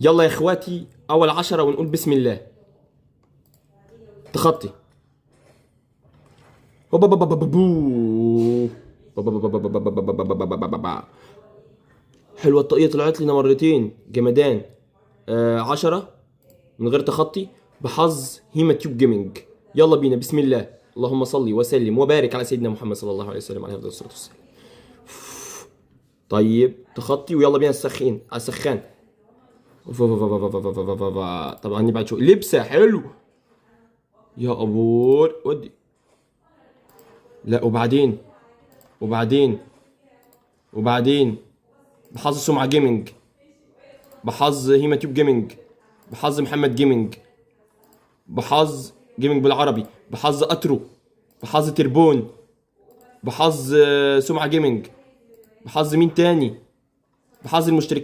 يلا يا اخواتي اول 10 ونقول بسم الله. تخطي. حلوة الطاقية طلعت لنا مرتين جمدان. 10 من غير تخطي بحظ هيما تيوب جيمنج. يلا بينا بسم الله. اللهم صل وسلم وبارك على سيدنا محمد صلى الله عليه وسلم عليه الصلاة والسلام. طيب تخطي ويلا بينا السخين على السخان. طبعا نبعد شوي لبسه حلو يا ابور ودي. لا وبعدين بحظ سمعة جيمنج، بحظ هيما تيوب جيمنج، بحظ محمد جيمنج، بحظ جيمنج بالعربي، بحظ اترو، بحظ تربون، بحظ سمعة جيمنج، بحظ مين تاني، بحظ المشتركين